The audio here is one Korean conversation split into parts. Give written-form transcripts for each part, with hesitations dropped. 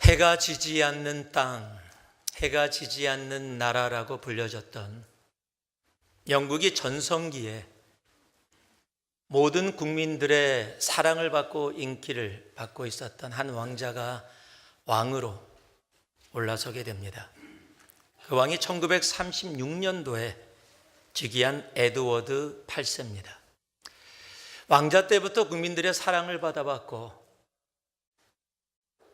해가 지지 않는 땅, 해가 지지 않는 나라라고 불려졌던 영국이 전성기에 모든 국민들의 사랑을 받고 인기를 받고 있었던 한 왕자가 왕으로 올라서게 됩니다. 그 왕이 1936년도에 즉위한 에드워드 8세입니다. 왕자 때부터 국민들의 사랑을 받아봤고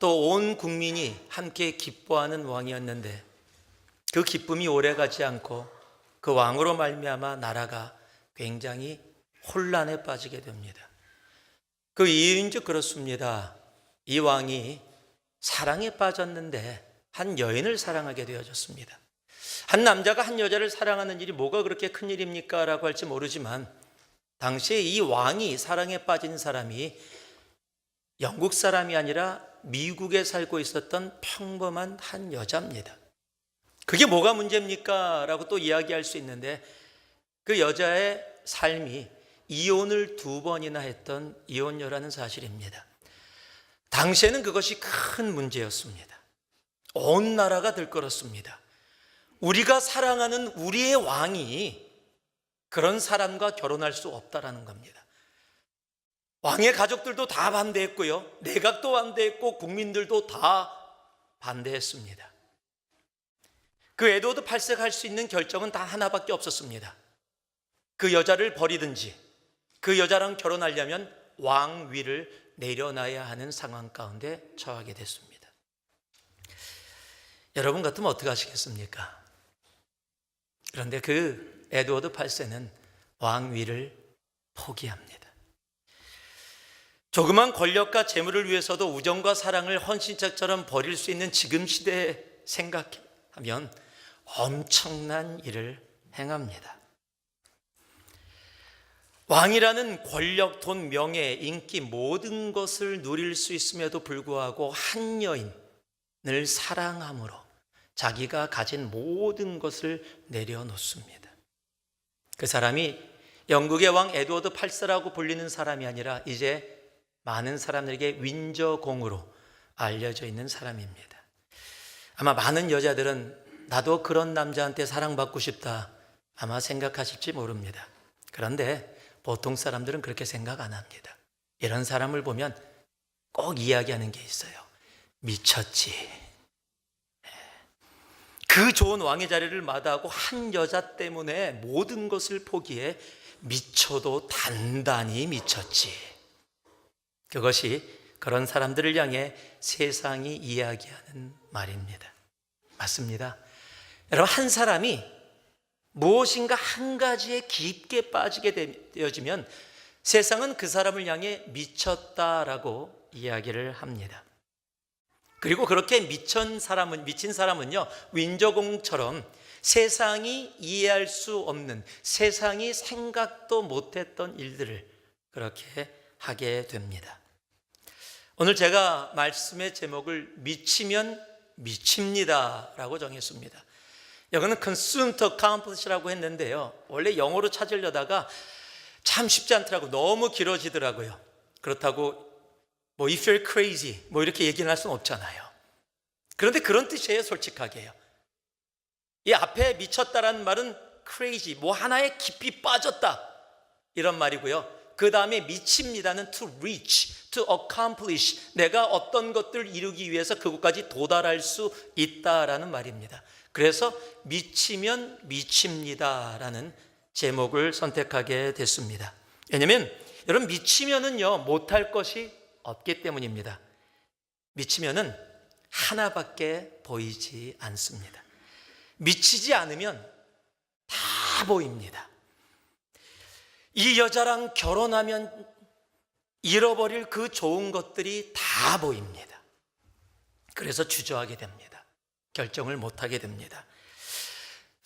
또 온 국민이 함께 기뻐하는 왕이었는데 그 기쁨이 오래가지 않고 그 왕으로 말미암아 나라가 굉장히 혼란에 빠지게 됩니다. 그 이유인즉 그렇습니다. 이 왕이 사랑에 빠졌는데 한 여인을 사랑하게 되어졌습니다. 한 남자가 한 여자를 사랑하는 일이 뭐가 그렇게 큰 일입니까? 라고 할지 모르지만 당시에 이 왕이 사랑에 빠진 사람이 영국 사람이 아니라 미국에 살고 있었던 평범한 한 여자입니다. 그게 뭐가 문제입니까? 라고 또 이야기할 수 있는데 그 여자의 삶이 이혼을 2번이나 했던 이혼녀라는 사실입니다. 당시에는 그것이 큰 문제였습니다. 온 나라가 들끓었습니다. 우리가 사랑하는 우리의 왕이 그런 사람과 결혼할 수 없다라는 겁니다. 왕의 가족들도 다 반대했고요. 내각도 반대했고 국민들도 다 반대했습니다. 그 에드워드 8세가 할 수 있는 결정은 단 하나밖에 없었습니다. 그 여자를 버리든지 그 여자랑 결혼하려면 왕위를 내려놔야 하는 상황 가운데 처하게 됐습니다. 여러분 같으면 어떻게 하시겠습니까? 그런데 그 에드워드 8세는 왕위를 포기합니다. 조그만 권력과 재물을 위해서도 우정과 사랑을 헌신짝처럼 버릴 수 있는 지금 시대에 생각하면 엄청난 일을 행합니다. 왕이라는 권력, 돈, 명예, 인기 모든 것을 누릴 수 있음에도 불구하고 한 여인을 사랑함으로 자기가 가진 모든 것을 내려놓습니다. 그 사람이 영국의 왕 에드워드 8세라고 불리는 사람이 아니라 이제 많은 사람들에게 윈저공으로 알려져 있는 사람입니다. 아마 많은 여자들은 나도 그런 남자한테 사랑받고 싶다 아마 생각하실지 모릅니다. 그런데 보통 사람들은 그렇게 생각 안 합니다. 이런 사람을 보면 꼭 이야기하는 게 있어요. 미쳤지. 그 좋은 왕의 자리를 마다하고 한 여자 때문에 모든 것을 포기해 미쳐도 단단히 미쳤지. 그것이 그런 사람들을 향해 세상이 이야기하는 말입니다. 맞습니다. 여러분, 한 사람이 무엇인가 한 가지에 깊게 빠지게 되어지면 세상은 그 사람을 향해 미쳤다라고 이야기를 합니다. 그리고 그렇게 미친 사람은요, 윈저공처럼 세상이 이해할 수 없는, 세상이 생각도 못했던 일들을 그렇게 하게 됩니다. 오늘 제가 말씀의 제목을 미치면 미칩니다 라고 정했습니다. 여기는 consume to accomplish라고 했는데요, 원래 영어로 찾으려다가 참 쉽지 않더라고요. 너무 길어지더라고요. 그렇다고 if you're crazy 이렇게 얘기는 할 수는 없잖아요. 그런데 그런 뜻이에요. 솔직하게요. 이 앞에 미쳤다라는 말은 crazy, 하나에 깊이 빠졌다 이런 말이고요. 그 다음에 미칩니다는 to reach, to accomplish, 내가 어떤 것들을 이루기 위해서 그곳까지 도달할 수 있다라는 말입니다. 그래서 미치면 미칩니다라는 제목을 선택하게 됐습니다. 왜냐하면 여러분, 미치면은요 못할 것이 없기 때문입니다. 미치면은 하나밖에 보이지 않습니다. 미치지 않으면 다 보입니다. 이 여자랑 결혼하면 잃어버릴 그 좋은 것들이 다 보입니다. 그래서 주저하게 됩니다. 결정을 못하게 됩니다.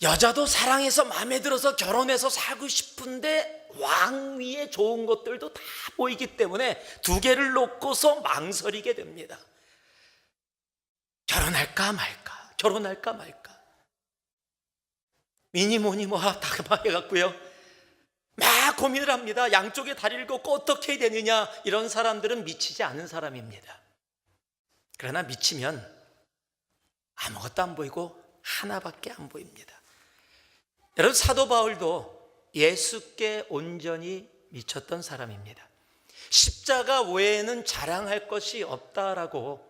여자도 사랑해서 마음에 들어서 결혼해서 살고 싶은데 왕위의 좋은 것들도 다 보이기 때문에 두 개를 놓고서 망설이게 됩니다. 결혼할까 말까, 결혼할까 말까. 미니 뭐니 다 해갖고요, 막 고민을 합니다. 양쪽에 다리를 걷고 어떻게 해야 되느냐. 이런 사람들은 미치지 않은 사람입니다. 그러나 미치면 아무것도 안 보이고 하나밖에 안 보입니다. 여러분, 사도 바울도 예수께 온전히 미쳤던 사람입니다. 십자가 외에는 자랑할 것이 없다라고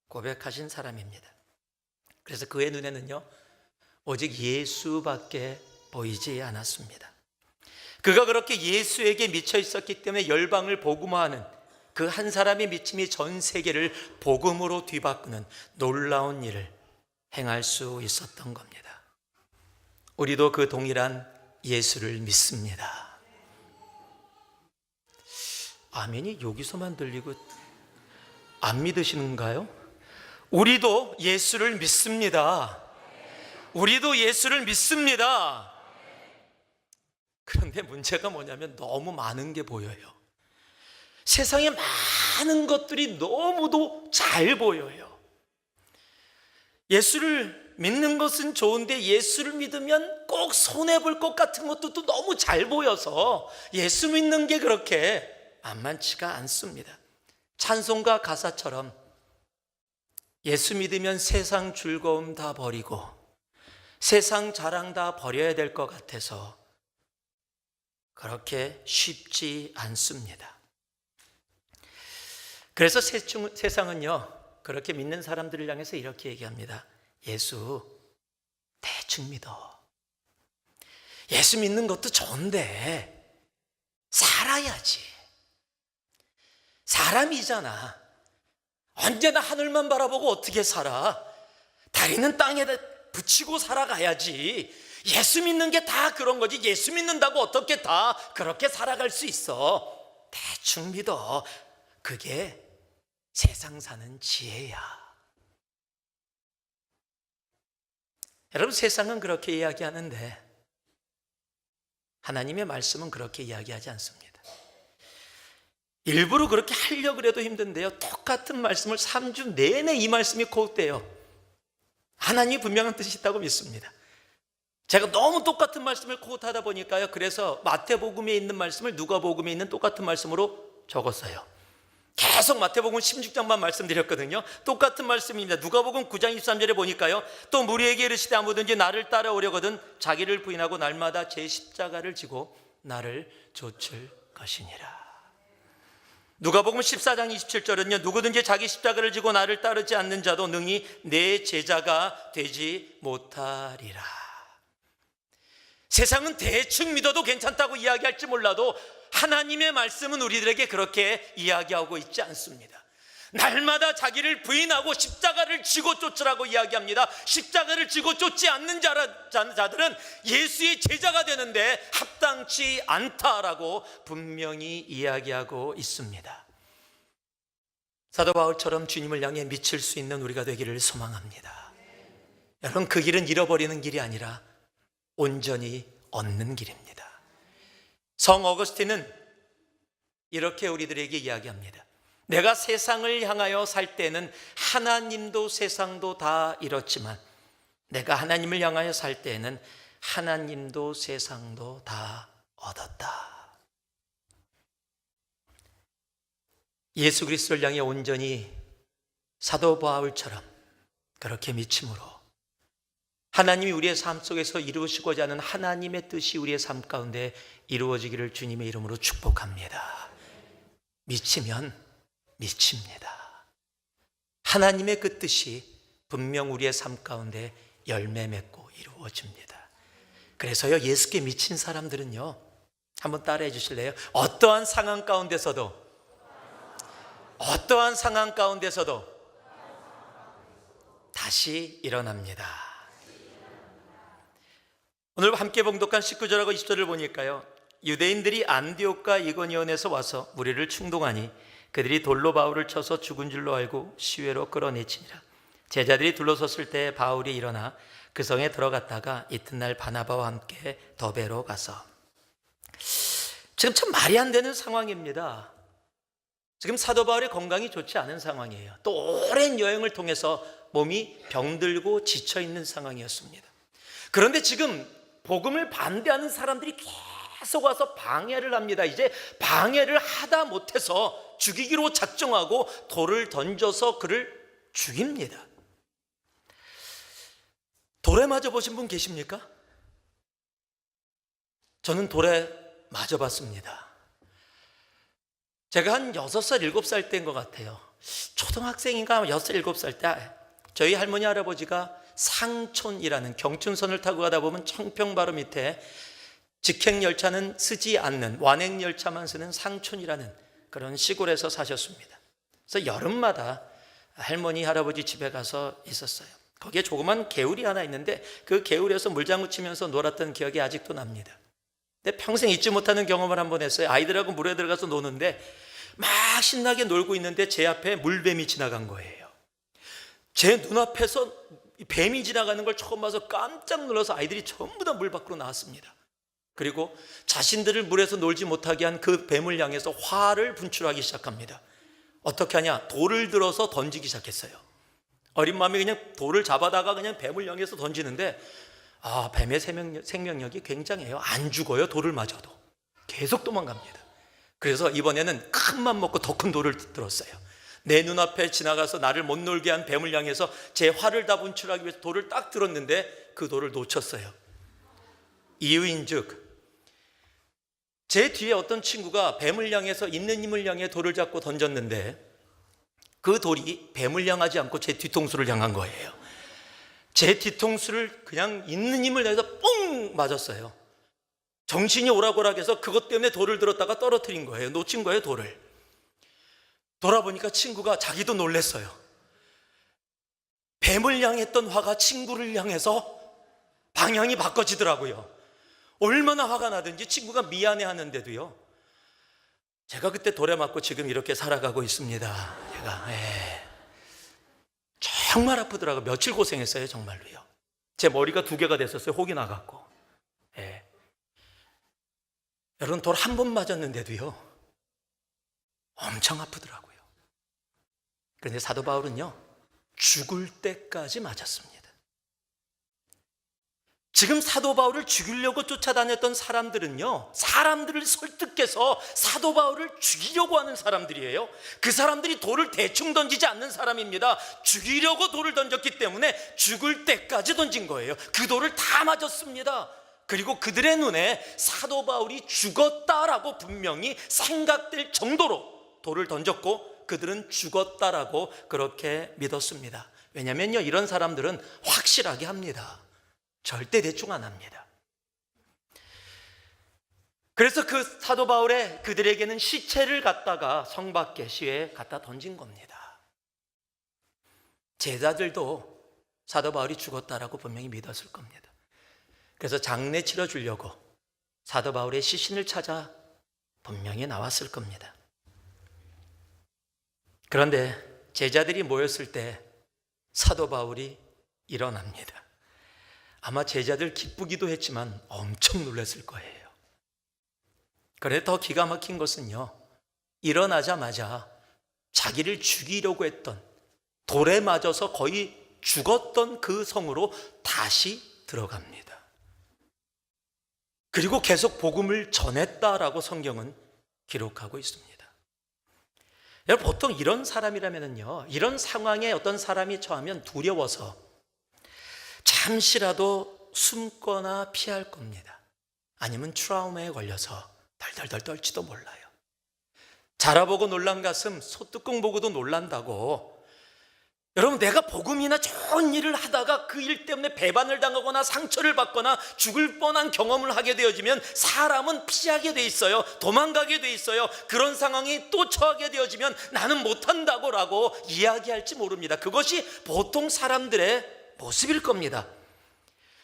고백하신 사람입니다. 그래서 그의 눈에는요, 오직 예수밖에 보이지 않았습니다. 그가 그렇게 예수에게 미쳐 있었기 때문에 열방을 복음화하는 그 한 사람의 미침이 전 세계를 복음으로 뒤바꾸는 놀라운 일을 행할 수 있었던 겁니다. 우리도 그 동일한 예수를 믿습니다. 아멘이 여기서만 들리고 안 믿으시는가요? 우리도 예수를 믿습니다. 우리도 예수를 믿습니다. 그런데 문제가 뭐냐면 너무 많은 게 보여요. 세상에 많은 것들이 너무도 잘 보여요. 예수를 믿는 것은 좋은데 예수를 믿으면 꼭 손해볼 것 같은 것도 또 너무 잘 보여서 예수 믿는 게 그렇게 만만치가 않습니다. 찬송가 가사처럼 예수 믿으면 세상 즐거움 다 버리고 세상 자랑 다 버려야 될 것 같아서 그렇게 쉽지 않습니다. 그래서 세상은요, 그렇게 믿는 사람들을 향해서 이렇게 얘기합니다. 예수 대충 믿어. 예수 믿는 것도 좋은데 살아야지. 사람이잖아. 언제나 하늘만 바라보고 어떻게 살아? 다리는 땅에다 붙이고 살아가야지. 예수 믿는 게 다 그런 거지. 예수 믿는다고 어떻게 다 그렇게 살아갈 수 있어? 대충 믿어. 그게 세상 사는 지혜야. 여러분, 세상은 그렇게 이야기하는데 하나님의 말씀은 그렇게 이야기하지 않습니다. 일부러 그렇게 하려고 해도 힘든데요, 똑같은 말씀을 3주 내내 이 말씀이 코웃돼요. 하나님이 분명한 뜻이 있다고 믿습니다. 제가 너무 똑같은 말씀을 코웃하다 보니까요, 그래서 마태복음에 있는 말씀을 누가복음에 있는 똑같은 말씀으로 적었어요. 계속 마태복음 16장만 말씀드렸거든요. 똑같은 말씀입니다. 누가복음 9장 23절에 보니까요, 또 무리에게 이르시되 아무든지 나를 따라오려거든 자기를 부인하고 날마다 제 십자가를 지고 나를 좇을 것이니라. 누가복음 14장 27절은요, 누구든지 자기 십자가를 지고 나를 따르지 않는 자도 능히 내 제자가 되지 못하리라. 세상은 대충 믿어도 괜찮다고 이야기할지 몰라도 하나님의 말씀은 우리들에게 그렇게 이야기하고 있지 않습니다. 날마다 자기를 부인하고 십자가를 지고 쫓으라고 이야기합니다. 십자가를 지고 쫓지 않는 자들은 예수의 제자가 되는데 합당치 않다라고 분명히 이야기하고 있습니다. 사도 바울처럼 주님을 향해 미칠 수 있는 우리가 되기를 소망합니다. 여러분, 그 길은 잃어버리는 길이 아니라 온전히 얻는 길입니다. 성 어거스틴은 이렇게 우리들에게 이야기합니다. 내가 세상을 향하여 살 때는 하나님도 세상도 다 잃었지만 내가 하나님을 향하여 살 때에는 하나님도 세상도 다 얻었다. 예수 그리스도를 향해 온전히 사도 바울처럼 그렇게 미침으로 하나님이 우리의 삶 속에서 이루시고자 하는 하나님의 뜻이 우리의 삶 가운데 이루어지기를 주님의 이름으로 축복합니다. 미치면 미칩니다. 하나님의 그 뜻이 분명 우리의 삶 가운데 열매 맺고 이루어집니다. 그래서요, 예수께 미친 사람들은요, 한번 따라해 주실래요? 어떠한 상황 가운데서도 다시 일어납니다. 오늘 함께 봉독한 19절하고 20절을 보니까요, 유대인들이 안디옥과 이고니온에서 와서 무리를 충동하니 그들이 돌로 바울을 쳐서 죽은 줄로 알고 시외로 끌어내치니라. 제자들이 둘러섰을 때 바울이 일어나 그 성에 들어갔다가 이튿날 바나바와 함께 더베로 가서, 지금 참 말이 안 되는 상황입니다. 지금 사도 바울의 건강이 좋지 않은 상황이에요. 또 오랜 여행을 통해서 몸이 병들고 지쳐있는 상황이었습니다. 그런데 지금 복음을 반대하는 사람들이 계속 와서 방해를 합니다. 이제 방해를 하다 못해서 죽이기로 작정하고 돌을 던져서 그를 죽입니다. 돌에 맞아 보신 분 계십니까? 저는 돌에 맞아 봤습니다. 제가 한 6살, 7살 때인 것 같아요. 초등학생인가 6살, 7살 때 저희 할머니 할아버지가 상촌이라는 경춘선을 타고 가다 보면 청평바로 밑에 직행열차는 쓰지 않는 완행열차만 쓰는 상촌이라는 그런 시골에서 사셨습니다. 그래서 여름마다 할머니 할아버지 집에 가서 있었어요. 거기에 조그만 개울이 하나 있는데 그 개울에서 물장구 치면서 놀았던 기억이 아직도 납니다. 근데 평생 잊지 못하는 경험을 한번 했어요. 아이들하고 물에 들어가서 노는데 막 신나게 놀고 있는데 제 앞에 물뱀이 지나간 거예요. 제 눈앞에서 뱀이 지나가는 걸 처음 봐서 깜짝 놀라서 아이들이 전부 다 물 밖으로 나왔습니다. 그리고 자신들을 물에서 놀지 못하게 한 그 뱀을 향해서 화를 분출하기 시작합니다. 어떻게 하냐? 돌을 들어서 던지기 시작했어요. 어린 마음에 그냥 돌을 잡아다가 그냥 뱀을 향해서 던지는데 뱀의 생명력이 굉장해요. 안 죽어요. 돌을 맞아도 계속 도망갑니다. 그래서 이번에는 큰 맘 먹고 더 큰 돌을 들었어요. 내 눈앞에 지나가서 나를 못 놀게 한 뱀을 향해서 제 화를 다 분출하기 위해서 돌을 딱 들었는데 그 돌을 놓쳤어요. 이유인즉 제 뒤에 어떤 친구가 뱀을 향해서 있는 힘을 향해 돌을 잡고 던졌는데 그 돌이 뱀을 향하지 않고 제 뒤통수를 향한 거예요. 제 뒤통수를 그냥 있는 힘을 내서 뽕 맞았어요. 정신이 오락오락해서 그것 때문에 돌을 들었다가 떨어뜨린 거예요. 놓친 거예요, 돌을. 돌아보니까 친구가 자기도 놀랬어요. 뱀을 향했던 화가 친구를 향해서 방향이 바꿔지더라고요. 얼마나 화가 나든지 친구가 미안해 하는데도요. 제가 그때 돌에 맞고 지금 이렇게 살아가고 있습니다. 제가 정말 아프더라고요. 며칠 고생했어요, 정말로요. 제 머리가 2개가 됐었어요. 혹이 나갔고. 여러분, 돌 한 번 맞았는데도요 엄청 아프더라고요. 그런데 사도 바울은요 죽을 때까지 맞았습니다. 지금 사도 바울을 죽이려고 쫓아다녔던 사람들은요, 사람들을 설득해서 사도 바울을 죽이려고 하는 사람들이에요. 그 사람들이 돌을 대충 던지지 않는 사람입니다. 죽이려고 돌을 던졌기 때문에 죽을 때까지 던진 거예요. 그 돌을 다 맞았습니다. 그리고 그들의 눈에 사도 바울이 죽었다라고 분명히 생각될 정도로 돌을 던졌고 그들은 죽었다라고 그렇게 믿었습니다. 왜냐면요, 이런 사람들은 확실하게 합니다. 절대 대충 안 합니다. 그래서 그 사도 바울의 그들에게는 시체를 갖다가 성 밖에 시외에 갖다 던진 겁니다. 제자들도 사도 바울이 죽었다라고 분명히 믿었을 겁니다. 그래서 장례 치러주려고 사도 바울의 시신을 찾아 분명히 나왔을 겁니다. 그런데 제자들이 모였을 때 사도 바울이 일어납니다. 아마 제자들 기쁘기도 했지만 엄청 놀랐을 거예요. 그런데 더 기가 막힌 것은요, 일어나자마자 자기를 죽이려고 했던, 돌에 맞아서 거의 죽었던 그 성으로 다시 들어갑니다. 그리고 계속 복음을 전했다라고 성경은 기록하고 있습니다. 여러분, 보통 이런 사람이라면요, 이런 상황에 어떤 사람이 처하면 두려워서 잠시라도 숨거나 피할 겁니다. 아니면 트라우마에 걸려서 덜덜덜 떨지도 몰라요. 자라보고 놀란 가슴 소뚜껑 보고도 놀란다고. 여러분, 내가 복음이나 좋은 일을 하다가 그 일 때문에 배반을 당하거나 상처를 받거나 죽을 뻔한 경험을 하게 되어지면 사람은 피하게 돼 있어요. 도망가게 돼 있어요. 그런 상황이 또 처하게 되어지면 나는 못한다고라고 이야기할지 모릅니다. 그것이 보통 사람들의 모습일 겁니다.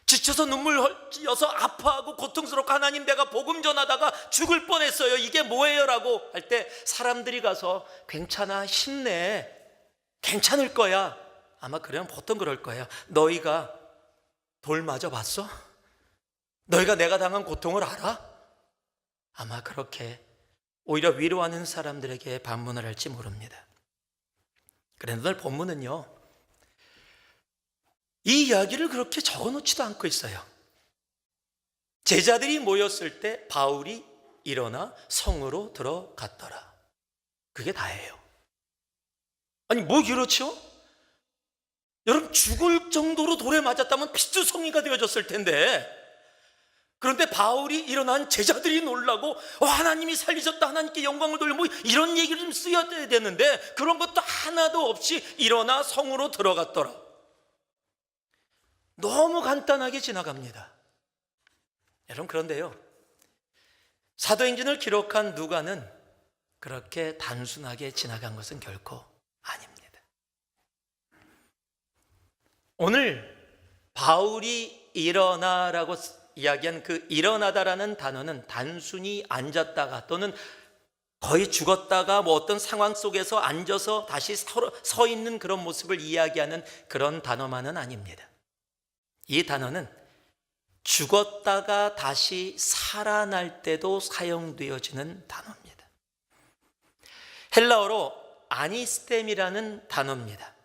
지쳐서 눈물 흘려서 아파하고 고통스럽고 하나님, 내가 복음 전하다가 죽을 뻔했어요. 이게 뭐예요? 라고 할 때 사람들이 가서 괜찮아, 힘내, 괜찮을 거야. 아마 그러면 보통 그럴 거예요. 너희가 돌 맞아 봤어? 너희가 내가 당한 고통을 알아? 아마 그렇게 오히려 위로하는 사람들에게 반문을 할지 모릅니다. 그런데 오늘 본문은요, 이 이야기를 그렇게 적어놓지도 않고 있어요. 제자들이 모였을 때 바울이 일어나 성으로 들어갔더라. 그게 다예요. 아니, 뭐 그렇죠? 여러분, 죽을 정도로 돌에 맞았다면 피투성이가 되어졌을 텐데, 그런데 바울이 일어난 제자들이 놀라고 하나님이 살리셨다, 하나님께 영광을 돌려, 뭐 이런 얘기를 좀 써야 되는데 그런 것도 하나도 없이 일어나 성으로 들어갔더라. 너무 간단하게 지나갑니다. 여러분, 그런데요, 사도행전을 기록한 누가는 그렇게 단순하게 지나간 것은 결코 아닙니다. 오늘 바울이 일어나라고 이야기한 그 일어나다라는 단어는 단순히 앉았다가 또는 거의 죽었다가 뭐 어떤 상황 속에서 앉아서 다시 서 있는 그런 모습을 이야기하는 그런 단어만은 아닙니다. 이 단어는 죽었다가 다시 살아날 때도 사용되어지는 단어입니다. 헬라어로 아니스템이라는 단어입니다.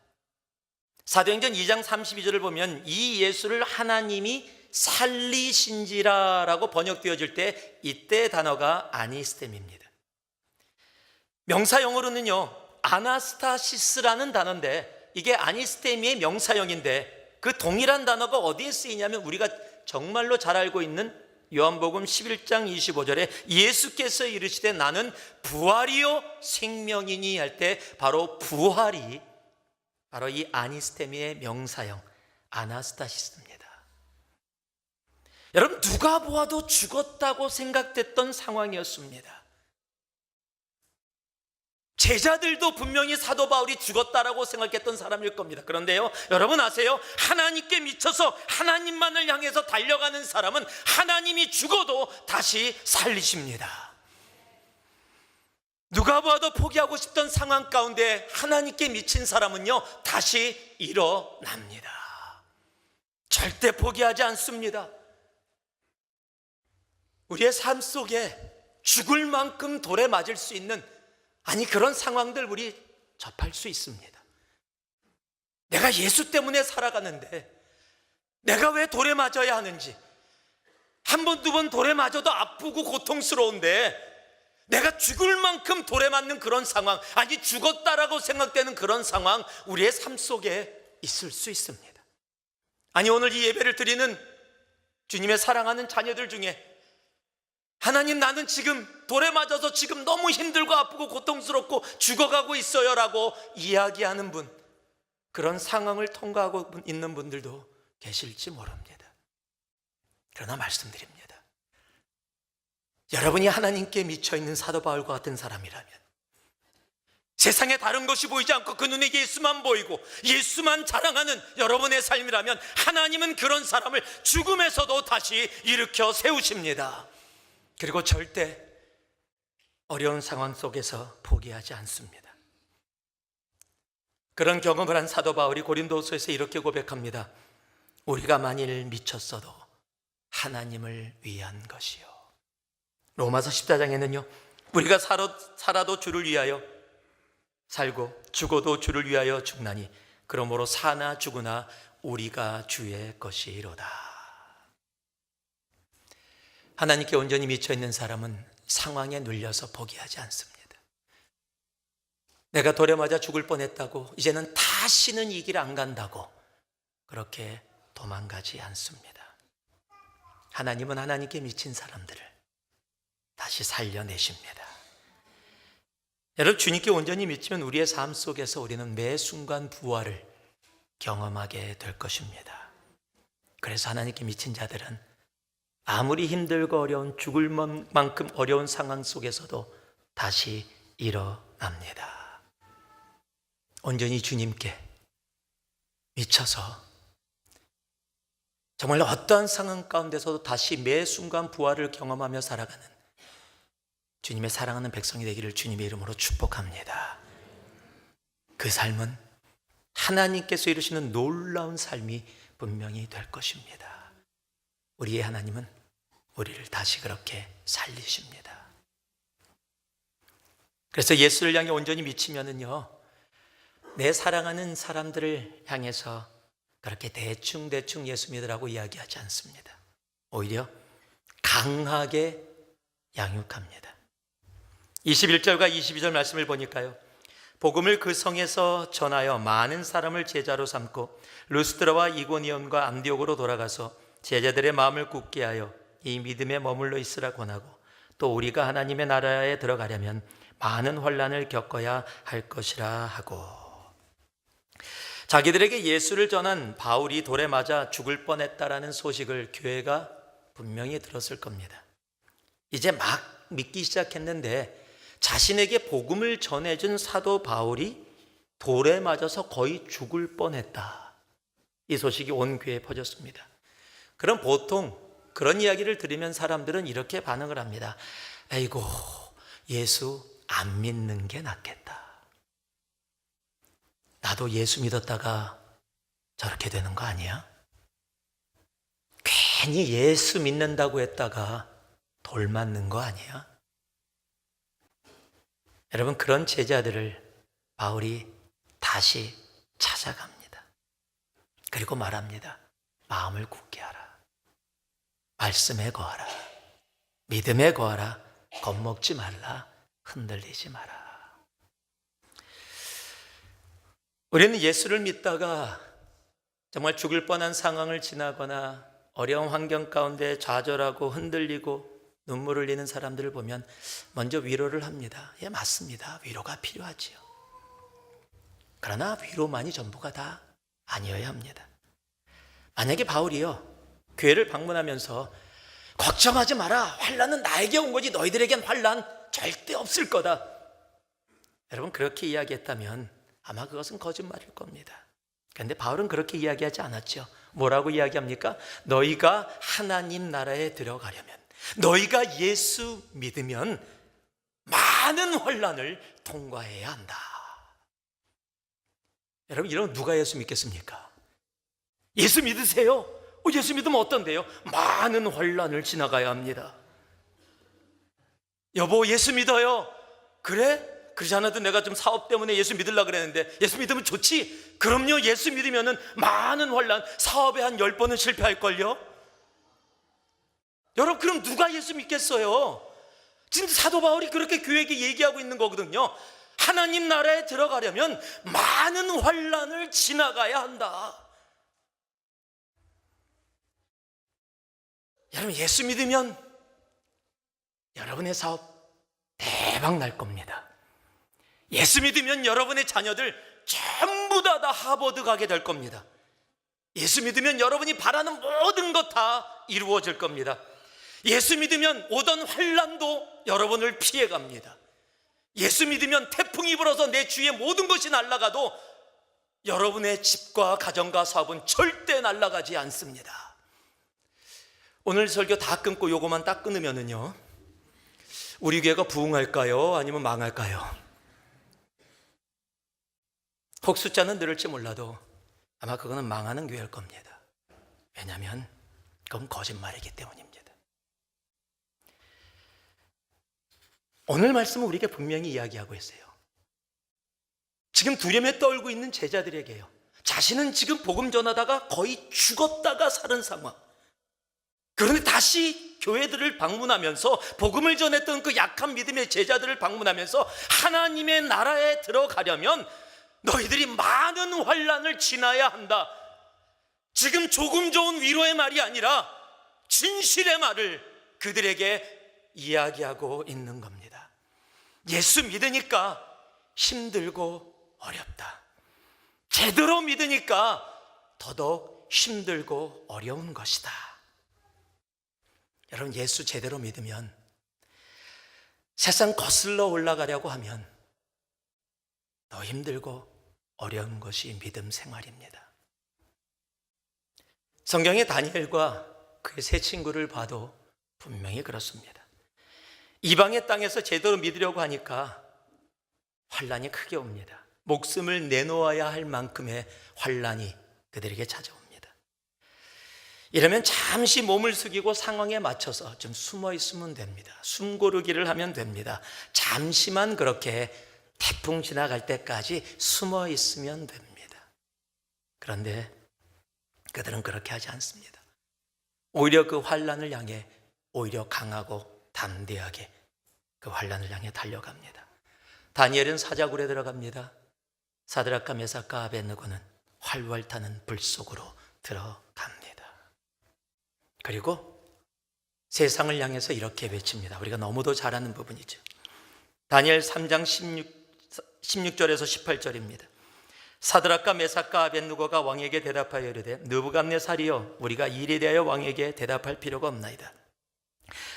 사도행전 2장 32절을 보면 이 예수를 하나님이 살리신지라라고 번역되어질 때 이때 단어가 아니스템입니다. 명사 영어로는요, 아나스타시스라는 단어인데 이게 아니스테미의 명사형인데 그 동일한 단어가 어디에 쓰이냐면 우리가 정말로 잘 알고 있는 요한복음 11장 25절에 예수께서 이르시되 나는 부활이요 생명이니 할 때 바로 부활이 바로 이 아니스테미의 명사형 아나스타시스입니다. 여러분, 누가 보아도 죽었다고 생각됐던 상황이었습니다. 제자들도 분명히 사도 바울이 죽었다라고 생각했던 사람일 겁니다. 그런데요, 여러분 아세요? 하나님께 미쳐서 하나님만을 향해서 달려가는 사람은 하나님이 죽어도 다시 살리십니다. 누가 봐도 포기하고 싶던 상황 가운데 하나님께 미친 사람은요, 다시 일어납니다. 절대 포기하지 않습니다. 우리의 삶 속에 죽을 만큼 돌에 맞을 수 있는 그런 상황들 우리 접할 수 있습니다. 내가 예수 때문에 살아가는데 내가 왜 돌에 맞아야 하는지, 한 번, 두 번 돌에 맞아도 아프고 고통스러운데 내가 죽을 만큼 돌에 맞는 그런 상황, 죽었다라고 생각되는 그런 상황 우리의 삶 속에 있을 수 있습니다. 오늘 이 예배를 드리는 주님의 사랑하는 자녀들 중에 하나님, 나는 지금 돌에 맞아서 지금 너무 힘들고 아프고 고통스럽고 죽어가고 있어요 라고 이야기하는 분, 그런 상황을 통과하고 있는 분들도 계실지 모릅니다. 그러나 말씀드립니다, 여러분이 하나님께 미쳐있는 사도 바울과 같은 사람이라면, 세상에 다른 것이 보이지 않고 그 눈에 예수만 보이고 예수만 자랑하는 여러분의 삶이라면 하나님은 그런 사람을 죽음에서도 다시 일으켜 세우십니다. 그리고 절대 어려운 상황 속에서 포기하지 않습니다. 그런 경험을 한 사도 바울이 고린도후서에서 이렇게 고백합니다. 우리가 만일 미쳤어도 하나님을 위한 것이요. 로마서 14장에는요, 우리가 살아도 주를 위하여 살고 죽어도 주를 위하여 죽나니 그러므로 사나 죽으나 우리가 주의 것이로다. 하나님께 온전히 미쳐있는 사람은 상황에 눌려서 포기하지 않습니다. 내가 돌에 맞아 죽을 뻔했다고 이제는 다시는 이 길 안 간다고 그렇게 도망가지 않습니다. 하나님은 하나님께 미친 사람들을 다시 살려내십니다. 여러분, 주님께 온전히 미치면 우리의 삶 속에서 우리는 매 순간 부활을 경험하게 될 것입니다. 그래서 하나님께 미친 자들은 아무리 힘들고 어려운 죽을 만큼 어려운 상황 속에서도 다시 일어납니다. 온전히 주님께 미쳐서 정말 어떠한 상황 가운데서도 다시 매 순간 부활을 경험하며 살아가는 주님의 사랑하는 백성이 되기를 주님의 이름으로 축복합니다. 그 삶은 하나님께서 이루시는 놀라운 삶이 분명히 될 것입니다. 우리의 하나님은 우리를 다시 그렇게 살리십니다. 그래서 예수를 향해 온전히 미치면은요, 내 사랑하는 사람들을 향해서 그렇게 대충 예수 믿으라고 이야기하지 않습니다. 오히려 강하게 양육합니다. 21절과 22절 말씀을 보니까요, 복음을 그 성에서 전하여 많은 사람을 제자로 삼고 루스드라와 이고니온과 안디옥으로 돌아가서 제자들의 마음을 굳게 하여 이 믿음에 머물러 있으라 권하고, 또 우리가 하나님의 나라에 들어가려면 많은 환난을 겪어야 할 것이라 하고. 자기들에게 예수를 전한 바울이 돌에 맞아 죽을 뻔했다라는 소식을 교회가 분명히 들었을 겁니다. 이제 막 믿기 시작했는데 자신에게 복음을 전해준 사도 바울이 돌에 맞아서 거의 죽을 뻔했다, 이 소식이 온 교회에 퍼졌습니다. 그럼 보통 그런 이야기를 들으면 사람들은 이렇게 반응을 합니다. 아이고, 예수 안 믿는 게 낫겠다. 나도 예수 믿었다가 저렇게 되는 거 아니야? 괜히 예수 믿는다고 했다가 돌 맞는 거 아니야? 여러분, 그런 제자들을 바울이 다시 찾아갑니다. 그리고 말합니다. 마음을 굳게 하라. 말씀에 거하라. 믿음에 거하라. 겁먹지 말라. 흔들리지 마라. 우리는 예수를 믿다가 정말 죽을 뻔한 상황을 지나거나 어려운 환경 가운데 좌절하고 흔들리고 눈물을 흘리는 사람들을 보면 먼저 위로를 합니다. 예, 맞습니다. 위로가 필요하지요. 그러나 위로만이 전부가 다 아니어야 합니다. 만약에 바울이요, 교회를 방문하면서 걱정하지 마라, 환난은 나에게 온 거지 너희들에겐 환난 절대 없을 거다, 여러분 그렇게 이야기했다면 아마 그것은 거짓말일 겁니다. 그런데 바울은 그렇게 이야기하지 않았죠. 뭐라고 이야기합니까? 너희가 하나님 나라에 들어가려면, 너희가 예수 믿으면 많은 환난을 통과해야 한다. 여러분, 이러면 누가 예수 믿겠습니까? 예수 믿으세요? 예수 믿으면 어떤데요? 많은 환난을 지나가야 합니다. 여보, 예수 믿어요. 그래? 그러지 않아도 내가 좀 사업 때문에 예수 믿으려고 그랬는데 예수 믿으면 좋지? 그럼요, 예수 믿으면 많은 환난, 사업에 한 10번은 실패할걸요? 여러분, 그럼 누가 예수 믿겠어요? 지금 사도 바울이 그렇게 교회에게 얘기하고 있는 거거든요. 하나님 나라에 들어가려면 많은 환난을 지나가야 한다. 여러분, 예수 믿으면 여러분의 사업 대박 날 겁니다. 예수 믿으면 여러분의 자녀들 전부 다 하버드 가게 될 겁니다. 예수 믿으면 여러분이 바라는 모든 것 다 이루어질 겁니다. 예수 믿으면 오던 환난도 여러분을 피해갑니다. 예수 믿으면 태풍이 불어서 내 주위의 모든 것이 날아가도 여러분의 집과 가정과 사업은 절대 날아가지 않습니다. 오늘 설교 다 끊고 요거만 딱 끊으면은요, 우리 교회가 부흥할까요? 아니면 망할까요? 혹 숫자는 늘을지 몰라도 아마 그거는 망하는 교회일 겁니다. 왜냐하면 그건 거짓말이기 때문입니다. 오늘 말씀은 우리에게 분명히 이야기하고 있어요. 지금 두려움에 떨고 있는 제자들에게요, 자신은 지금 복음 전하다가 거의 죽었다가 사는 상황, 그런데 다시 교회들을 방문하면서 복음을 전했던 그 약한 믿음의 제자들을 방문하면서 하나님의 나라에 들어가려면 너희들이 많은 환난을 지나야 한다. 지금 조금 좋은 위로의 말이 아니라 진실의 말을 그들에게 이야기하고 있는 겁니다. 예수 믿으니까 힘들고 어렵다. 제대로 믿으니까 더더욱 힘들고 어려운 것이다. 여러분, 예수 제대로 믿으면 세상 거슬러 올라가려고 하면 더 힘들고 어려운 것이 믿음 생활입니다. 성경의 다니엘과 그의 세 친구를 봐도 분명히 그렇습니다. 이방의 땅에서 제대로 믿으려고 하니까 환난이 크게 옵니다. 목숨을 내놓아야 할 만큼의 환난이 그들에게 찾아옵니다. 이러면 잠시 몸을 숙이고 상황에 맞춰서 좀 숨어 있으면 됩니다. 숨고르기를 하면 됩니다. 잠시만 그렇게 태풍 지나갈 때까지 숨어 있으면 됩니다. 그런데 그들은 그렇게 하지 않습니다. 오히려 그 환난을 향해 오히려 강하고 담대하게 그 환난을 향해 달려갑니다. 다니엘은 사자굴에 들어갑니다. 사드락과 메삭과 아벳느고는 활활 타는 불 속으로 들어갑니다. 그리고 세상을 향해서 이렇게 외칩니다. 우리가 너무도 잘 아는 부분이죠. 다니엘 3장 16절에서 18절입니다. 사드락과 메삭과 아벳느고가 왕에게 대답하여 이르되 느부갓네살이여, 우리가 이 일에 대하여 왕에게 대답할 필요가 없나이다.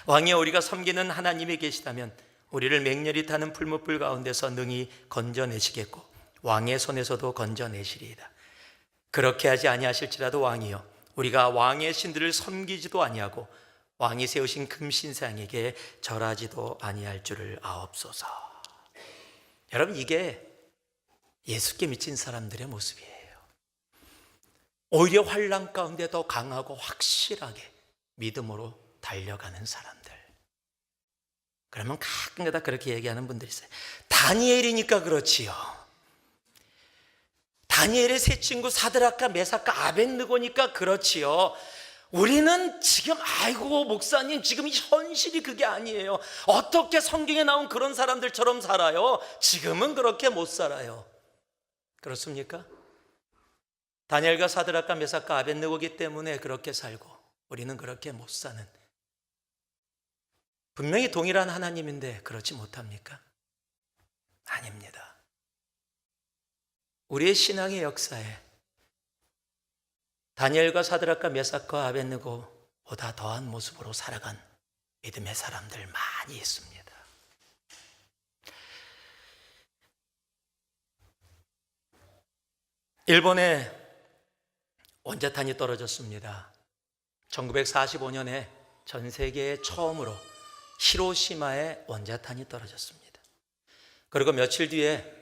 왕이여, 우리가 섬기는 하나님이 계시다면 우리를 맹렬히 타는 풀무불 가운데서 능히 건져내시겠고 왕의 손에서도 건져내시리이다. 그렇게 하지 아니하실지라도 왕이여, 우리가 왕의 신들을 섬기지도 아니하고 왕이 세우신 금신상에게 절하지도 아니할 줄을 아옵소서. 여러분, 이게 예수께 미친 사람들의 모습이에요. 오히려 환난 가운데 더 강하고 확실하게 믿음으로 달려가는 사람들. 그러면 가끔가다 그렇게 얘기하는 분들이 있어요. 다니엘이니까 그렇지요. 다니엘의 세 친구 사드락과 메삭과 아벳느고니까 그렇지요. 우리는 지금 아이고 목사님, 지금 이 현실이 그게 아니에요. 어떻게 성경에 나온 그런 사람들처럼 살아요? 지금은 그렇게 못 살아요. 그렇습니까? 다니엘과 사드락과 메삭과 아벳느고이기 때문에 그렇게 살고 우리는 그렇게 못 사는, 분명히 동일한 하나님인데 그렇지 못합니까? 아닙니다. 우리의 신앙의 역사에 다니엘과 사드락과 메삭과 아벳느고보다 더한 모습으로 살아간 믿음의 사람들 많이 있습니다. 일본에 원자탄이 떨어졌습니다. 1945년에 전 세계에 처음으로 히로시마에 원자탄이 떨어졌습니다. 그리고 며칠 뒤에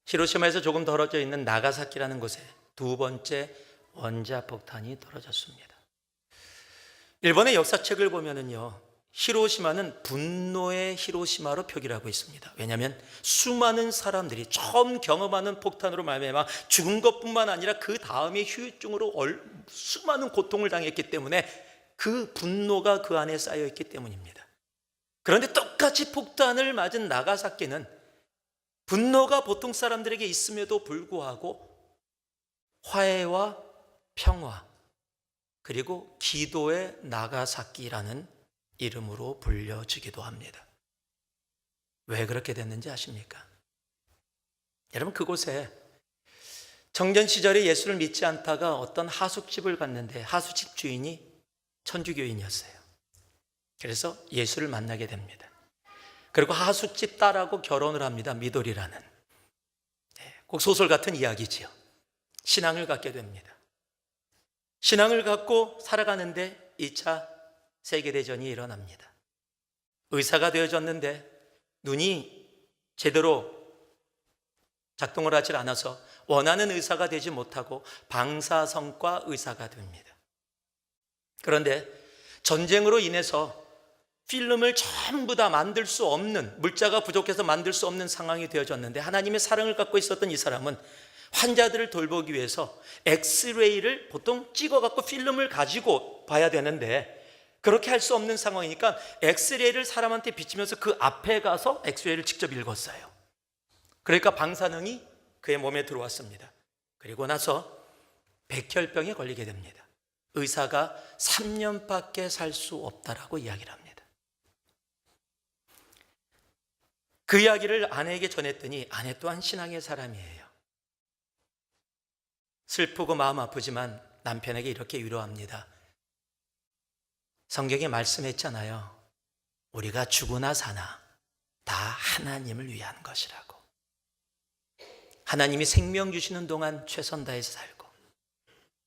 히로시마에서 조금 떨어져 있는 나가사키라는 곳에 두 번째 원자폭탄이 떨어졌습니다. 일본의 역사책을 보면은요, 히로시마는 분노의 히로시마로 표기를 하고 있습니다. 왜냐하면 수많은 사람들이 처음 경험하는 폭탄으로 말미암아 죽은 것뿐만 아니라 그 다음에 후유증으로 수많은 고통을 당했기 때문에 그 분노가 그 안에 쌓여 있기 때문입니다. 그런데 똑같이 폭탄을 맞은 나가사키는 분노가 보통 사람들에게 있음에도 불구하고 화해와 평화, 그리고 기도의 나가사키라는 이름으로 불려지기도 합니다. 왜 그렇게 됐는지 아십니까? 여러분, 그곳에 정전 시절에 예수를 믿지 않다가 어떤 하숙집을 갔는데 하숙집 주인이 천주교인이었어요. 그래서 예수를 만나게 됩니다. 그리고 하숙집 딸하고 결혼을 합니다. 미도리라는. 꼭 소설 같은 이야기지요. 신앙을 갖게 됩니다. 신앙을 갖고 살아가는데 2차 세계대전이 일어납니다. 의사가 되어졌는데 눈이 제대로 작동을 하지 않아서 원하는 의사가 되지 못하고 방사선과 의사가 됩니다. 그런데 전쟁으로 인해서 필름을 전부 다 만들 수 없는, 물자가 부족해서 만들 수 없는 상황이 되어졌는데 하나님의 사랑을 갖고 있었던 이 사람은 환자들을 돌보기 위해서 엑스레이를 보통 찍어갖고 필름을 가지고 봐야 되는데 그렇게 할 수 없는 상황이니까 엑스레이를 사람한테 비치면서 그 앞에 가서 엑스레이를 직접 읽었어요. 그러니까 방사능이 그의 몸에 들어왔습니다. 그리고 나서 백혈병에 걸리게 됩니다. 의사가 3년밖에 살 수 없다라고 이야기를 합니다. 그 이야기를 아내에게 전했더니 아내 또한 신앙의 사람이에요. 슬프고 마음 아프지만 남편에게 이렇게 위로합니다. 성경에 말씀했잖아요. 우리가 죽으나 사나 다 하나님을 위한 것이라고. 하나님이 생명 주시는 동안 최선 다해서 살고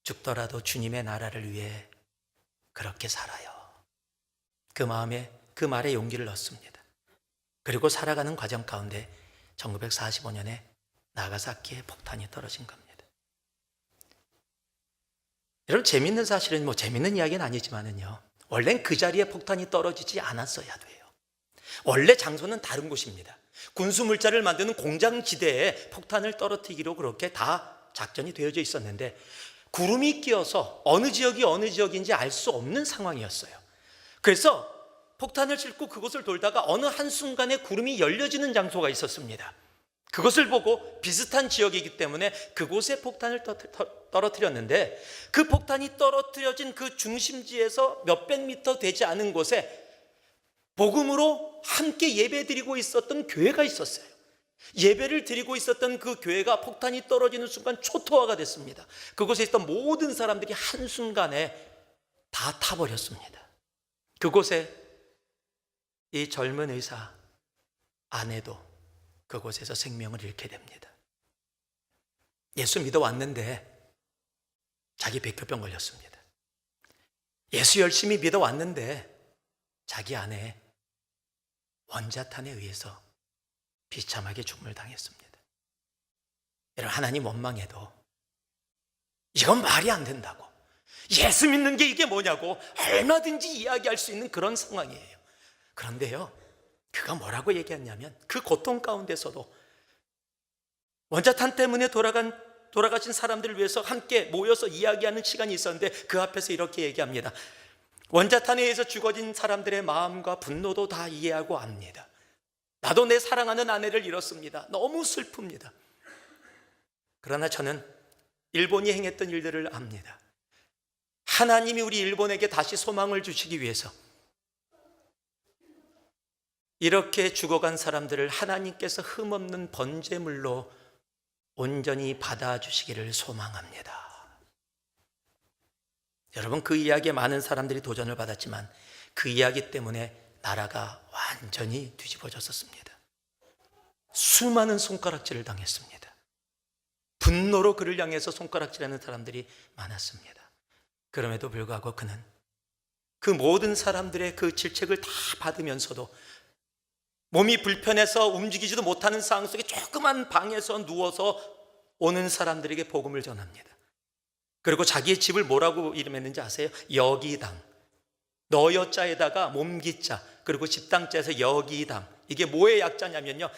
죽더라도 주님의 나라를 위해 그렇게 살아요. 그 마음에, 그 말에 용기를 넣습니다. 그리고 살아가는 과정 가운데 1945년에 나가사키에 폭탄이 떨어진 겁니다. 여러분, 재밌는 사실은 재밌는 이야기는 아니지만은요, 원래는 그 자리에 폭탄이 떨어지지 않았어야 돼요. 원래 장소는 다른 곳입니다. 군수물자를 만드는 공장지대에 폭탄을 떨어뜨리기로 그렇게 다 작전이 되어져 있었는데 구름이 끼어서 어느 지역이 어느 지역인지 알 수 없는 상황이었어요. 그래서 폭탄을 싣고 그곳을 돌다가 어느 한순간에 구름이 열려지는 장소가 있었습니다. 그것을 보고 비슷한 지역이기 때문에 그곳에 폭탄을 떨어뜨렸는데, 그 폭탄이 떨어뜨려진 그 중심지에서 몇백 미터 되지 않은 곳에 복음으로 함께 예배드리고 있었던 교회가 있었어요. 예배를 드리고 있었던 그 교회가 폭탄이 떨어지는 순간 초토화가 됐습니다. 그곳에 있던 모든 사람들이 한순간에 다 타버렸습니다. 그곳에 이 젊은 의사 아내도 그곳에서 생명을 잃게 됩니다. 예수 믿어 왔는데 자기 백혈병 걸렸습니다. 예수 열심히 믿어 왔는데 자기 아내 원자탄에 의해서 비참하게 죽음을 당했습니다. 여러분, 하나님 원망해도 이건 말이 안 된다고, 예수 믿는 게 이게 뭐냐고 얼마든지 이야기할 수 있는 그런 상황이에요. 그런데요, 그가 뭐라고 얘기했냐면, 그 고통 가운데서도 원자탄 때문에 돌아가신 사람들을 위해서 함께 모여서 이야기하는 시간이 있었는데, 그 앞에서 이렇게 얘기합니다. 원자탄에 의해서 죽어진 사람들의 마음과 분노도 다 이해하고 압니다. 나도 내 사랑하는 아내를 잃었습니다. 너무 슬픕니다. 그러나 저는 일본이 행했던 일들을 압니다. 하나님이 우리 일본에게 다시 소망을 주시기 위해서 이렇게 죽어간 사람들을 하나님께서 흠없는 번제물로 온전히 받아주시기를 소망합니다. 여러분, 그 이야기에 많은 사람들이 도전을 받았지만 그 이야기 때문에 나라가 완전히 뒤집어졌었습니다. 수많은 손가락질을 당했습니다. 분노로 그를 향해서 손가락질하는 사람들이 많았습니다. 그럼에도 불구하고 그는 그 모든 사람들의 그 질책을 다 받으면서도 몸이 불편해서 움직이지도 못하는 상황 속에 조그만 방에서 누워서 오는 사람들에게 복음을 전합니다. 그리고 자기의 집을 뭐라고 이름했는지 아세요? 여기당. 너여자에다가 몸기자, 그리고 집당자에서 여기당. 이게 뭐의 약자냐면요,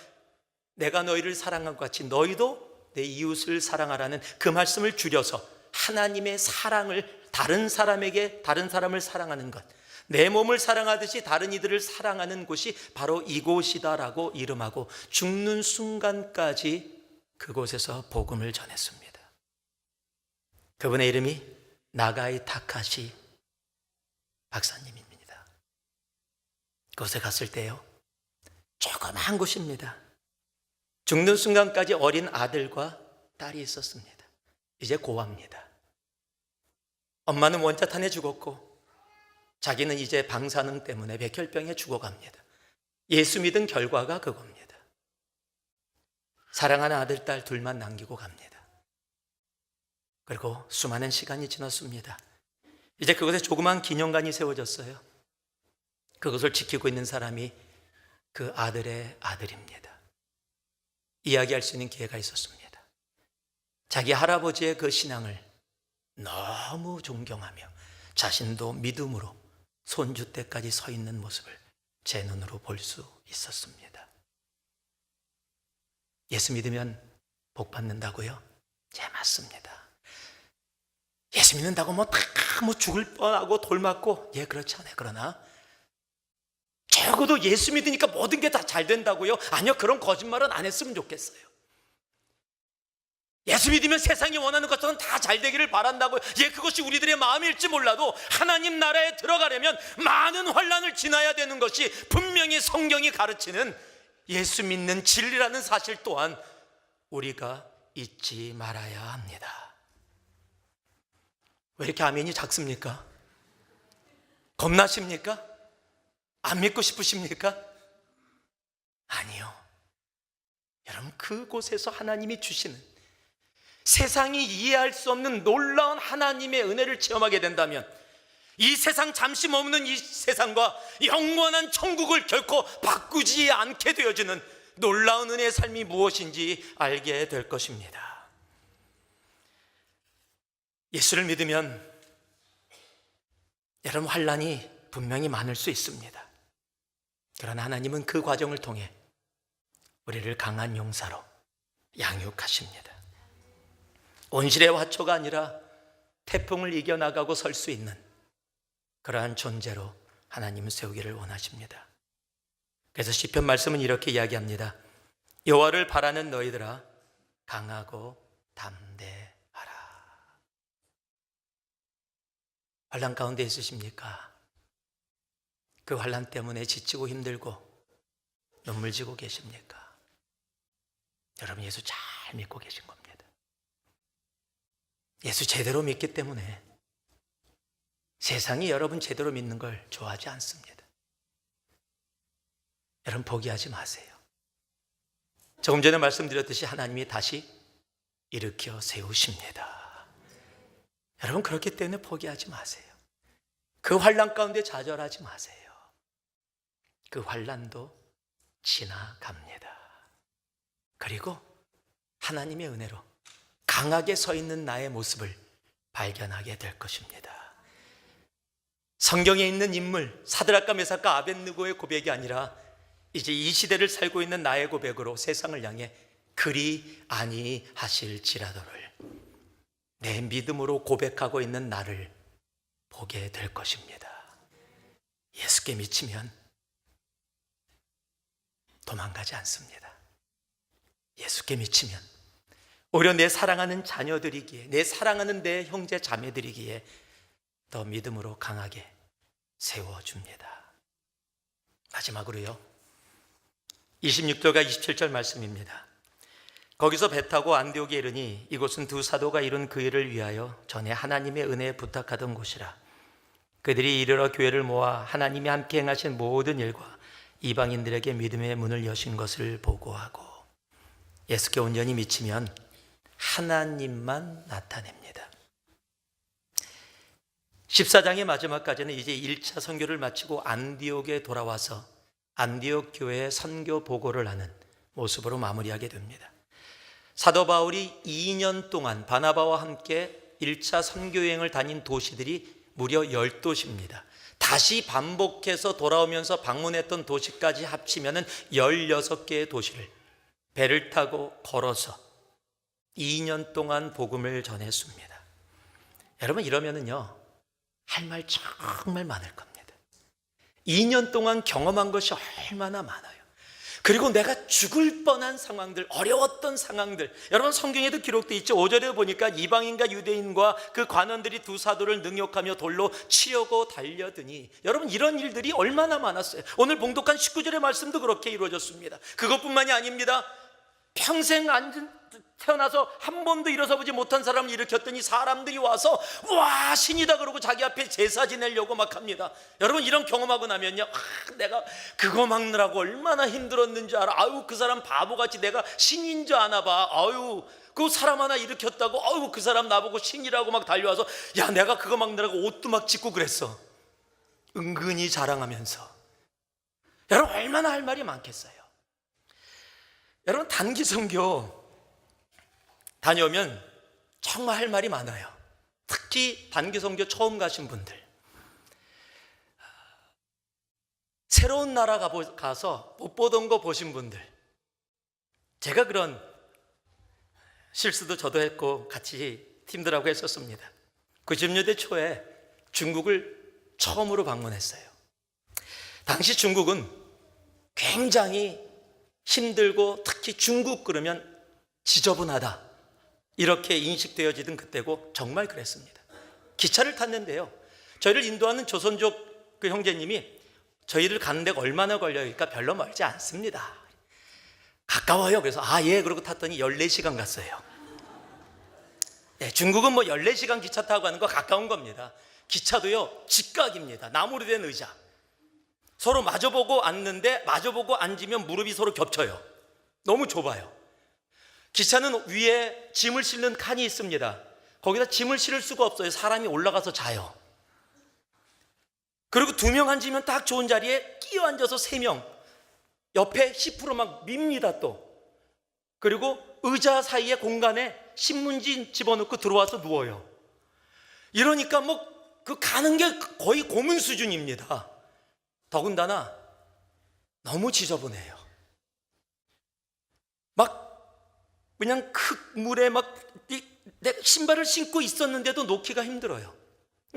내가 너희를 사랑한 것 같이 너희도 내 이웃을 사랑하라는 그 말씀을 줄여서 하나님의 사랑을 다른 사람을 사랑하는 것, 내 몸을 사랑하듯이 다른 이들을 사랑하는 곳이 바로 이곳이다라고 이름하고 죽는 순간까지 그곳에서 복음을 전했습니다. 그분의 이름이 나가이 타카시 박사님입니다. 그곳에 갔을 때요, 조그마한 곳입니다. 죽는 순간까지 어린 아들과 딸이 있었습니다. 이제 고아입니다. 엄마는 원자탄에 죽었고 자기는 이제 방사능 때문에 백혈병에 죽어갑니다. 예수 믿은 결과가 그겁니다. 사랑하는 아들, 딸 둘만 남기고 갑니다. 그리고 수많은 시간이 지났습니다. 이제 그곳에 조그만 기념관이 세워졌어요. 그것을 지키고 있는 사람이 그 아들의 아들입니다. 이야기할 수 있는 기회가 있었습니다. 자기 할아버지의 그 신앙을 너무 존경하며 자신도 믿음으로 손주 때까지 서 있는 모습을 제 눈으로 볼 수 있었습니다. 예수 믿으면 복 받는다고요? 네, 맞습니다. 예수 믿는다고 죽을 뻔하고 돌맞고, 예, 그렇지 않아요. 그러나 적어도 예수 믿으니까 모든 게 다 잘 된다고요? 아니요, 그런 거짓말은 안 했으면 좋겠어요. 예수 믿으면 세상이 원하는 것처럼 다 잘 되기를 바란다고요? 예, 그것이 우리들의 마음일지 몰라도 하나님 나라에 들어가려면 많은 환난을 지나야 되는 것이 분명히 성경이 가르치는 예수 믿는 진리라는 사실 또한 우리가 잊지 말아야 합니다. 왜 이렇게 아멘이 작습니까? 겁나십니까? 안 믿고 싶으십니까? 아니요. 여러분, 그곳에서 하나님이 주시는 세상이 이해할 수 없는 놀라운 하나님의 은혜를 체험하게 된다면 이 세상 잠시 머무는 이 세상과 영원한 천국을 결코 바꾸지 않게 되어지는 놀라운 은혜의 삶이 무엇인지 알게 될 것입니다. 예수를 믿으면 여러분, 환난이 분명히 많을 수 있습니다. 그러나 하나님은 그 과정을 통해 우리를 강한 용사로 양육하십니다. 온실의 화초가 아니라 태풍을 이겨나가고 설 수 있는 그러한 존재로 하나님은 세우기를 원하십니다. 그래서 시편 말씀은 이렇게 이야기합니다. 여호와를 바라는 너희들아 강하고 담대하라. 환난 가운데 있으십니까? 그 환난 때문에 지치고 힘들고 눈물 지고 계십니까? 여러분 예수 잘 믿고 계신 겁니다. 예수 제대로 믿기 때문에 세상이 여러분 제대로 믿는 걸 좋아하지 않습니다. 여러분 포기하지 마세요. 조금 전에 말씀드렸듯이 하나님이 다시 일으켜 세우십니다. 여러분 그렇기 때문에 포기하지 마세요. 그 환난 가운데 좌절하지 마세요. 그 환난도 지나갑니다. 그리고 하나님의 은혜로 강하게 서 있는 나의 모습을 발견하게 될 것입니다. 성경에 있는 인물 사드락과 메삭과 아벳느고의 고백이 아니라 이제 이 시대를 살고 있는 나의 고백으로 세상을 향해 그리 아니하실지라도를 내 믿음으로 고백하고 있는 나를 보게 될 것입니다. 예수께 미치면 도망가지 않습니다. 예수께 미치면 오히려 내 사랑하는 자녀들이기에, 내 사랑하는 내 형제 자매들이기에 더 믿음으로 강하게 세워줍니다. 마지막으로요, 26절과 27절 말씀입니다. 거기서 배 타고 안디옥에 이르니 이곳은 두 사도가 이룬 그 일을 위하여 전에 하나님의 은혜에 부탁하던 곳이라. 그들이 이르러 교회를 모아 하나님이 함께 행하신 모든 일과 이방인들에게 믿음의 문을 여신 것을 보고하고, 예수께 온전히 미치면 하나님만 나타냅니다. 14장의 마지막까지는 이제 1차 선교를 마치고 안디옥에 돌아와서 안디옥 교회에 선교 보고를 하는 모습으로 마무리하게 됩니다. 사도 바울이 2년 동안 바나바와 함께 1차 선교여행을 다닌 도시들이 무려 10도시입니다. 다시 반복해서 돌아오면서 방문했던 도시까지 합치면 16개의 도시를 배를 타고 걸어서 2년 동안 복음을 전했습니다. 여러분 이러면은요, 할 말 정말 많을 겁니다. 2년 동안 경험한 것이 얼마나 많아요. 그리고 내가 죽을 뻔한 상황들, 어려웠던 상황들, 여러분 성경에도 기록되어 있죠. 5절에 보니까 이방인과 유대인과 그 관원들이 두 사도를 능욕하며 돌로 치려고 달려드니, 여러분 이런 일들이 얼마나 많았어요. 오늘 봉독한 19절의 말씀도 그렇게 이루어졌습니다. 그것뿐만이 아닙니다. 평생 태어나서 한 번도 일어서 보지 못한 사람을 일으켰더니 사람들이 와서 와 신이다 그러고 자기 앞에 제사 지내려고 막 합니다. 여러분 이런 경험하고 나면요, 내가 그거 막느라고 얼마나 힘들었는지 알아. 아유 그 사람 바보같이 내가 신인 줄 아나 봐. 아유 그 사람 하나 일으켰다고 아유 그 사람 나보고 신이라고 막 달려와서 야 내가 그거 막느라고 옷도 막 찢고 그랬어. 은근히 자랑하면서. 여러분 얼마나 할 말이 많겠어요. 여러분 단기 선교 다녀오면 정말 할 말이 많아요. 특히 단기 선교 처음 가신 분들, 새로운 나라 가서 못 보던 거 보신 분들, 제가 그런 실수도 저도 했고 같이 팀들하고 했었습니다. 90년대 초에 중국을 처음으로 방문했어요. 당시 중국은 굉장히 힘들고 특히 중국 그러면 지저분하다 이렇게 인식되어지던 그때고 정말 그랬습니다. 기차를 탔는데요, 저희를 인도하는 조선족 그 형제님이 저희를 가는 데가 얼마나 걸려요? 그러니까 별로 멀지 않습니다. 가까워요. 그래서 예 그러고 탔더니 14시간 갔어요. 네, 중국은 뭐 14시간 기차 타고 가는 거 가까운 겁니다. 기차도요 직각입니다. 나무로 된 의자, 서로 마주보고 앉는데 마주보고 앉으면 무릎이 서로 겹쳐요. 너무 좁아요. 기차는 위에 짐을 싣는 칸이 있습니다. 거기다 짐을 실을 수가 없어요. 사람이 올라가서 자요. 그리고 2명 앉으면 딱 좋은 자리에 끼어 앉아서 3명 옆에 10% 막 밉니다. 또 그리고 의자 사이에 공간에 신문지 집어넣고 들어와서 누워요. 이러니까 뭐 그 가는 게 거의 고문 수준입니다. 더군다나 너무 지저분해요. 막 그냥 흙물에 막 내가 신발을 신고 있었는데도 놓기가 힘들어요.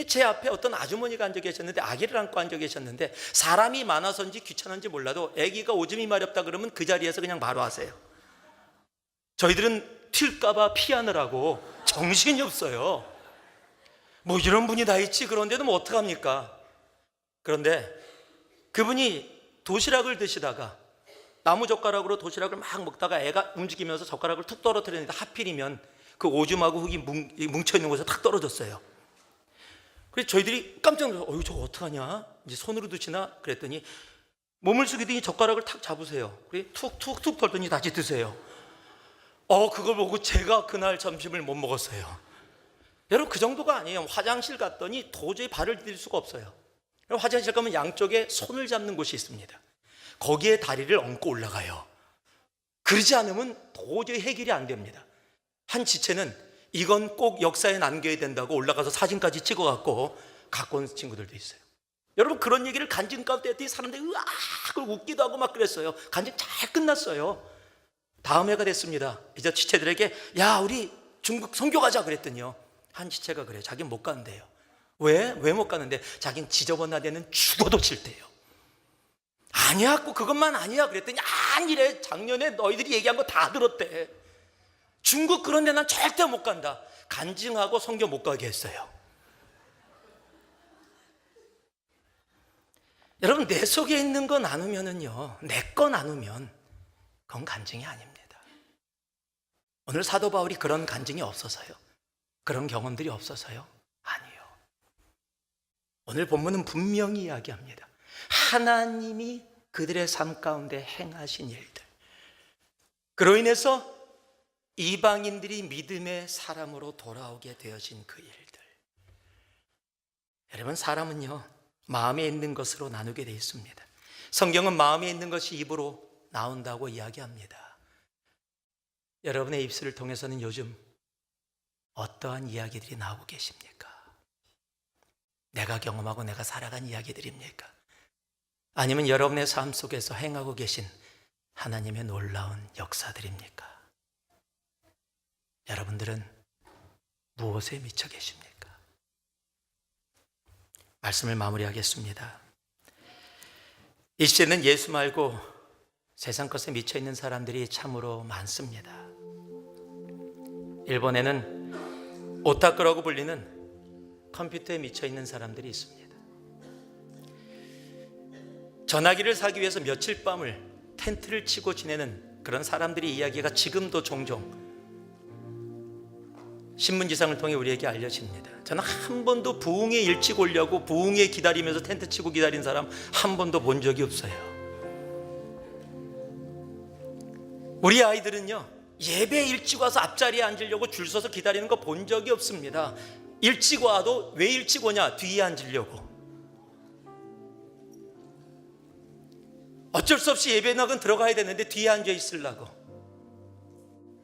제 앞에 어떤 아주머니가 앉아 계셨는데, 아기를 안고 앉아 계셨는데, 사람이 많아서인지 귀찮은지 몰라도 아기가 오줌이 마렵다 그러면 그 자리에서 그냥 바로 하세요. 저희들은 튈까봐 피하느라고 정신이 없어요. 뭐 이런 분이 다 있지, 그런데도 뭐 어떡합니까? 그런데 그분이 도시락을 드시다가 나무젓가락으로 도시락을 막 먹다가 애가 움직이면서 젓가락을 툭 떨어뜨렸는데 하필이면 그 오줌하고 흙이 뭉쳐있는 곳에 탁 떨어졌어요. 그래서 저희들이 깜짝 놀라서 어휴, 저거 어떡하냐? 이제 손으로 드시나? 그랬더니 몸을 숙이더니 젓가락을 탁 잡으세요. 그리고 툭툭툭 털더니 다시 드세요. 그걸 보고 제가 그날 점심을 못 먹었어요. 여러분, 그 정도가 아니에요. 화장실 갔더니 도저히 발을 디딜 수가 없어요. 화장실 가면 양쪽에 손을 잡는 곳이 있습니다. 거기에 다리를 얹고 올라가요. 그러지 않으면 도저히 해결이 안 됩니다. 한 지체는 이건 꼭 역사에 남겨야 된다고 올라가서 사진까지 찍어갖고 갖고 온 친구들도 있어요. 여러분, 그런 얘기를 간증 가운데 했더니 사람들이 으악 웃기도 하고 막 그랬어요. 간증 잘 끝났어요. 다음 해가 됐습니다. 이제 지체들에게 야, 우리 중국 선교 가자 그랬더니요, 한 지체가 그래요. 자기는 못 간대요. 왜 못 가는데? 자기는 지저분한 데는 죽어도 싫대요. 아니야, 꼭 그것만 아니야 그랬더니 아니래, 작년에 너희들이 얘기한 거 다 들었대. 중국 그런 데 난 절대 못 간다. 간증하고 선교 못 가게 했어요. 여러분, 내 속에 있는 거 나누면은요, 내 거 나누면 그건 간증이 아닙니다. 오늘 사도 바울이 그런 간증이 없어서요, 그런 경험들이 없어서요? 아니요. 오늘 본문은 분명히 이야기합니다. 하나님이 그들의 삶 가운데 행하신 일들, 그로 인해서 이방인들이 믿음의 사람으로 돌아오게 되어진 그 일들. 여러분, 사람은요, 마음에 있는 것으로 나누게 되어 있습니다. 성경은 마음에 있는 것이 입으로 나온다고 이야기합니다. 여러분의 입술을 통해서는 요즘 어떠한 이야기들이 나오고 계십니까? 내가 경험하고 내가 살아간 이야기들입니까? 아니면 여러분의 삶 속에서 행하고 계신 하나님의 놀라운 역사들입니까? 여러분들은 무엇에 미쳐 계십니까? 말씀을 마무리하겠습니다. 이 시대는 예수 말고 세상 것에 미쳐 있는 사람들이 참으로 많습니다. 일본에는 오타쿠라고 불리는 컴퓨터에 미쳐 있는 사람들이 있습니다. 전화기를 사기 위해서 며칠 밤을 텐트를 치고 지내는 그런 사람들의 이야기가 지금도 종종 신문지상을 통해 우리에게 알려집니다. 저는 한 번도 부흥에 일찍 오려고 부흥에 기다리면서 텐트 치고 기다린 사람 한 번도 본 적이 없어요. 우리 아이들은요, 예배 일찍 와서 앞자리에 앉으려고 줄 서서 기다리는 거 본 적이 없습니다. 일찍 와도 왜 일찍 오냐? 뒤에 앉으려고. 어쩔 수 없이 예배낙은 들어가야 되는데 뒤에 앉아 있으려고.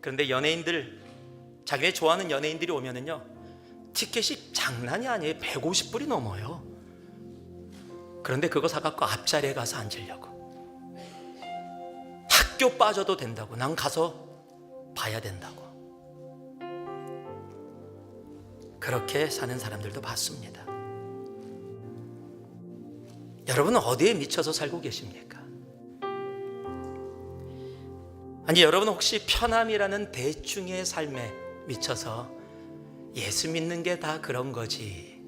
그런데 연예인들, 자기네 좋아하는 연예인들이 오면은요, 티켓이 장난이 아니에요. 150불이 넘어요. 그런데 그거 사갖고 앞자리에 가서 앉으려고. 학교 빠져도 된다고. 난 가서 봐야 된다고. 그렇게 사는 사람들도 봤습니다. 여러분은 어디에 미쳐서 살고 계십니까? 아니, 여러분 혹시 편함이라는 대충의 삶에 미쳐서 예수 믿는 게 다 그런 거지,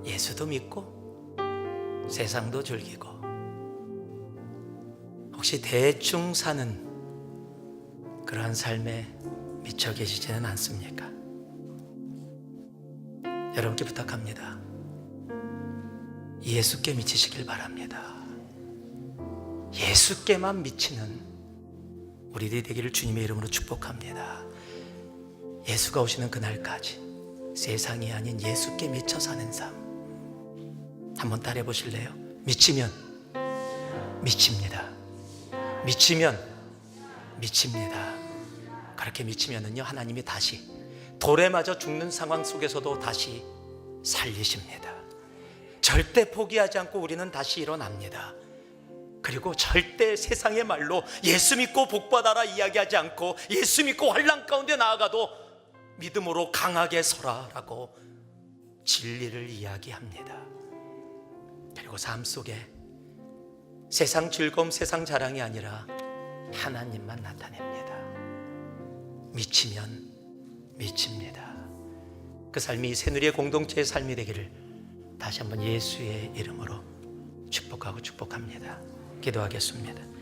예수도 믿고 세상도 즐기고, 혹시 대충 사는 그러한 삶에 미쳐 계시지는 않습니까? 여러분께 부탁합니다. 예수께 미치시길 바랍니다. 예수께만 미치는 우리들이 되기를 주님의 이름으로 축복합니다. 예수가 오시는 그날까지 세상이 아닌 예수께 미쳐 사는 삶 한번 따라해 보실래요? 미치면 미칩니다. 미치면 미칩니다. 그렇게 미치면은요, 하나님이 다시 돌에 맞아 죽는 상황 속에서도 다시 살리십니다. 절대 포기하지 않고 우리는 다시 일어납니다. 그리고 절대 세상의 말로 예수 믿고 복받아라 이야기하지 않고, 예수 믿고 환난 가운데 나아가도 믿음으로 강하게 서라라고 진리를 이야기합니다. 그리고 삶 속에 세상 즐거움, 세상 자랑이 아니라 하나님만 나타냅니다. 미치면 미칩니다. 그 삶이 새누리의 공동체의 삶이 되기를 다시 한번 예수의 이름으로 축복하고 축복합니다. 기도하겠습니다.